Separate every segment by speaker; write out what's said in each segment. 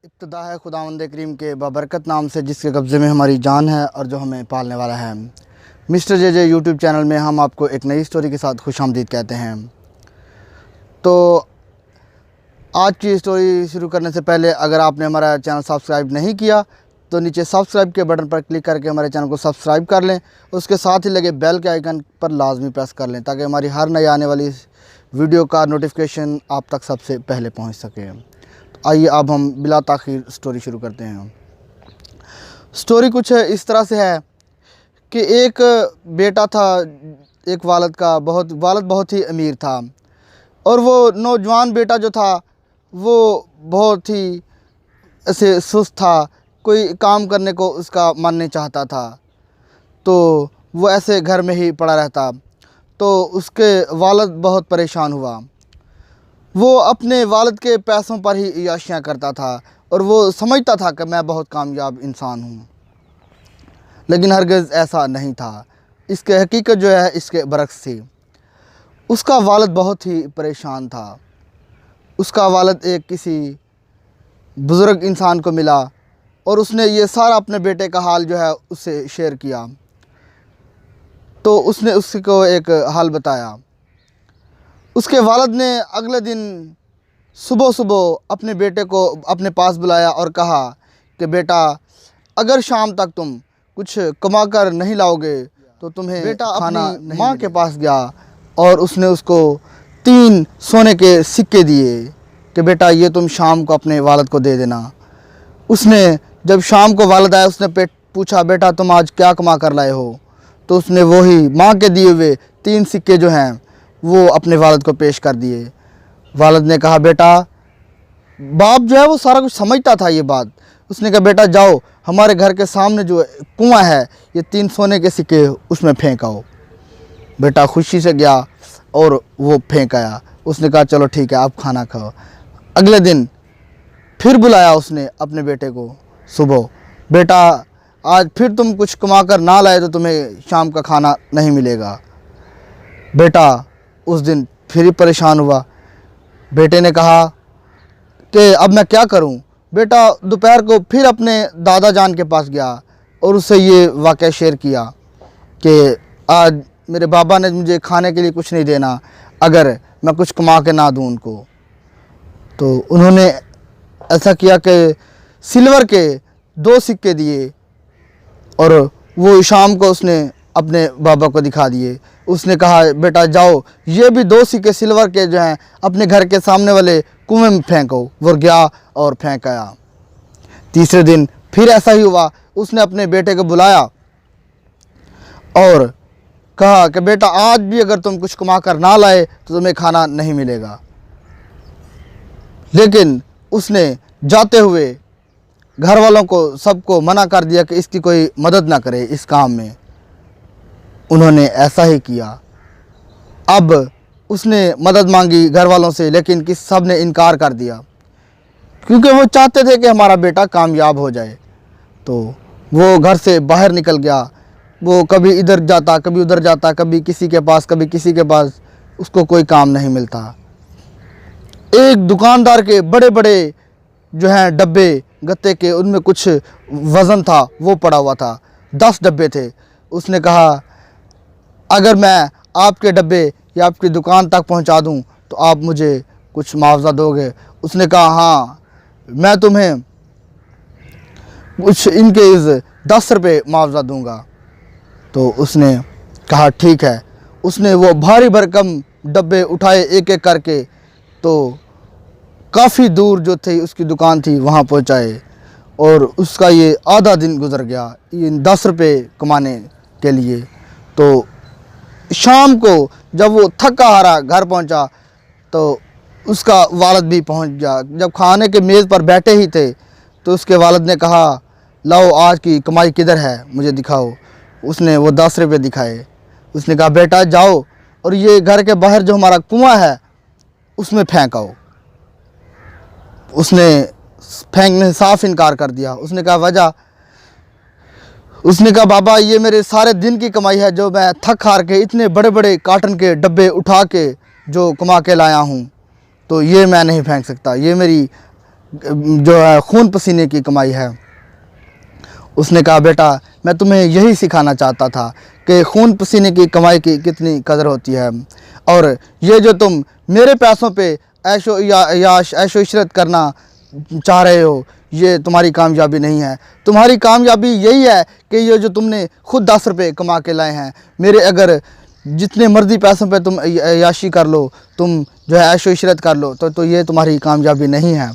Speaker 1: इब्तिदा है खुदावंद करीम के बाबरकत नाम से जिसके कब्ज़े में हमारी जान है और जो हमें पालने वाला है। मिस्टर जे यूट्यूब चैनल में हम आपको एक नई स्टोरी के साथ खुशामदीद कहते हैं। तो आज की स्टोरी शुरू करने से पहले अगर आपने हमारा चैनल सब्सक्राइब नहीं किया तो नीचे सब्सक्राइब के बटन पर क्लिक करके हमारे चैनल को सब्सक्राइब कर लें। उसके साथ ही लगे बेल के आइकन पर लाजमी प्रेस कर लें ताकि हमारी हर नई आने वाली वीडियो का नोटिफिकेशन आप तक सबसे पहले पहुंच सके। तो आइए अब हम बिला ताख़ीर स्टोरी शुरू करते हैं। स्टोरी कुछ इस तरह से है कि एक बेटा था एक वालिद का। वालिद बहुत ही अमीर था और वो नौजवान बेटा जो था वो बहुत ही ऐसे सुस्त था, कोई काम करने को उसका मन नहीं चाहता था। तो वो ऐसे घर में ही पड़ा रहता। तो उसके वालिद बहुत परेशान हुआ। वो अपने वालिद के पैसों पर ही अय्याशियाँ करता था और वो समझता था कि मैं बहुत कामयाब इंसान हूँ, लेकिन हरगिज़ ऐसा नहीं था। इसके हकीकत जो है इसके बरक्स थी। उसका वालिद बहुत ही परेशान था। उसका वालिद एक किसी बुज़ुर्ग इंसान को मिला और उसने ये सारा अपने बेटे का हाल जो है उससे शेयर किया। तो उसने उसको एक हाल बताया। उसके वालिद ने अगले दिन सुबह सुबह अपने बेटे को अपने पास बुलाया और कहा कि बेटा, अगर शाम तक तुम कुछ कमा कर नहीं लाओगे तो तुम्हें बेटा खाना माँ के पास गया और उसने उसको 3 सोने के सिक्के दिए कि बेटा ये तुम शाम को अपने वालिद को दे देना। उसने जब शाम को वालिद आया उसने पूछा बेटा तुम आज क्या कमा कर लाए हो? तो उसने वही माँ के दिए हुए 3 सिक्के जो हैं वो अपने वालिद को पेश कर दिए। वालिद ने कहा बेटा, बाप जो है वो सारा कुछ समझता था ये बात। उसने कहा बेटा जाओ हमारे घर के सामने जो कुआं है ये 3 सोने के सिक्के उसमें फेंक आओ। बेटा खुशी से गया और वो फेंक आया। उसने कहा चलो ठीक है आप खाना खाओ। अगले दिन फिर बुलाया उसने अपने बेटे को सुबह, बेटा आज फिर तुम कुछ कमा कर ना लाए तो तुम्हें शाम का खाना नहीं मिलेगा। बेटा उस दिन फिर ही परेशान हुआ। बेटे ने कहा कि अब मैं क्या करूं? बेटा दोपहर को फिर अपने दादा जान के पास गया और उससे ये वाक़या शेयर किया कि आज मेरे बाबा ने मुझे खाने के लिए कुछ नहीं देना अगर मैं कुछ कमा के ना दूं उनको। तो उन्होंने ऐसा किया कि सिल्वर के 2 सिक्के दिए और वो शाम को उसने अपने बाबा को दिखा दिए। उसने कहा बेटा जाओ ये भी 2 सिक्के सिल्वर के जो हैं अपने घर के सामने वाले कुएं में फेंको। वो गया और फेंक आया। तीसरे दिन फिर ऐसा ही हुआ। उसने अपने बेटे को बुलाया और कहा कि बेटा आज भी अगर तुम कुछ कमा कर ना लाए तो तुम्हें खाना नहीं मिलेगा। लेकिन उसने जाते हुए घर वालों को सबको मना कर दिया कि इसकी कोई मदद ना करे इस काम में। उन्होंने ऐसा ही किया। अब उसने मदद मांगी घर वालों से लेकिन सब ने इनकार कर दिया क्योंकि वो चाहते थे कि हमारा बेटा कामयाब हो जाए। तो वो घर से बाहर निकल गया। वो कभी इधर जाता कभी उधर जाता, कभी किसी के पास कभी किसी के पास, उसको कोई काम नहीं मिलता। एक दुकानदार के बड़े बड़े जो हैं डब्बे गत्ते के, उनमें कुछ वज़न था वो पड़ा हुआ था। 10 डब्बे थे। उसने कहा अगर मैं आपके डब्बे या आपकी दुकान तक पहुंचा दूं तो आप मुझे कुछ मुआवजा दोगे? उसने कहा हाँ मैं तुम्हें कुछ इनके 10 रुपये मुआवजा दूंगा। तो उसने कहा ठीक है। उसने वो भारी भरकम डब्बे उठाए एक एक करके, तो काफ़ी दूर जो थी उसकी दुकान थी वहाँ पहुँचाए और उसका ये आधा दिन गुजर गया ये 10 रुपये कमाने के लिए। तो शाम को जब वो थका हारा घर पहुँचा तो उसका वालिद भी पहुँच गया। जब खाने के मेज़ पर बैठे ही थे तो उसके वालिद ने कहा लाओ आज की कमाई किधर है मुझे दिखाओ। उसने वो 10 रुपये दिखाए। उसने कहा बेटा जाओ और ये घर के बाहर जो हमारा कुआं है उसमें फेंक आओ। उसने फेंकने से साफ इनकार कर दिया। उसने कहा वजह? उसने कहा बाबा ये मेरे सारे दिन की कमाई है जो मैं थक हार के इतने बड़े बड़े काटन के डब्बे उठा के जो कमा के लाया हूँ, तो ये मैं नहीं फेंक सकता। ये मेरी जो है खून पसीने की कमाई है। उसने कहा, बेटा मैं तुम्हें यही सिखाना चाहता था कि खून पसीने की कमाई की कितनी कदर होती है, और ये जो तुम मेरे पैसों पे ऐशो इशरत करना चाह रहे हो, ये तुम्हारी कामयाबी नहीं है। तुम्हारी कामयाबी यही है कि ये जो तुमने खुद 10 रुपये कमा के लाए हैं, मेरे अगर जितने मर्जी पैसों पे तुम याशी कर लो, तुम जो है ऐशो इशरत कर लो, तो ये तुम्हारी कामयाबी नहीं है।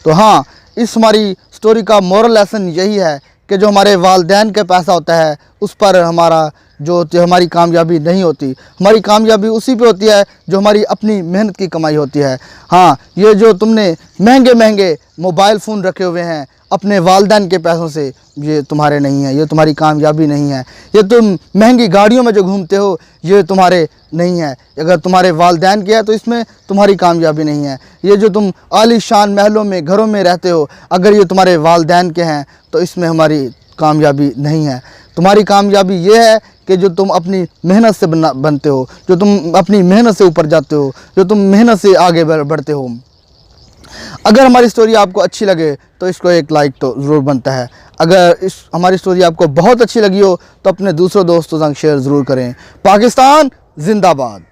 Speaker 1: तो हाँ, इस हमारी स्टोरी का मोरल लेसन यही है कि जो हमारे वालिदैन का पैसा होता है उस पर हमारा जो हमारी कामयाबी नहीं होती। हमारी कामयाबी उसी पे होती है जो हमारी अपनी मेहनत की कमाई होती है। हाँ, ये जो तुमने महंगे महंगे मोबाइल फ़ोन रखे हुए हैं अपने वालिदैन के पैसों से, ये तुम्हारे नहीं है, ये तुम्हारी कामयाबी नहीं है। ये तुम महंगी गाड़ियों में जो घूमते हो, ये तुम्हारे नहीं है। अगर तुम्हारे वालिदैन के है तो इसमें तुम्हारी कामयाबी नहीं है। ये जो तुम आलीशान महलों में, घरों में रहते हो, अगर ये तुम्हारे वालिदैन के हैं तो इसमें हमारी कामयाबी नहीं है। तुम्हारी कामयाबी ये है कि जो तुम अपनी मेहनत से बनते हो, जो तुम अपनी मेहनत से ऊपर जाते हो, जो तुम मेहनत से आगे बढ़ते हो। अगर हमारी स्टोरी आपको अच्छी लगे तो इसको एक लाइक तो ज़रूर बनता है। अगर हमारी स्टोरी आपको बहुत अच्छी लगी हो तो अपने दूसरों दोस्तों संग शेयर ज़रूर करें। पाकिस्तान जिंदाबाद।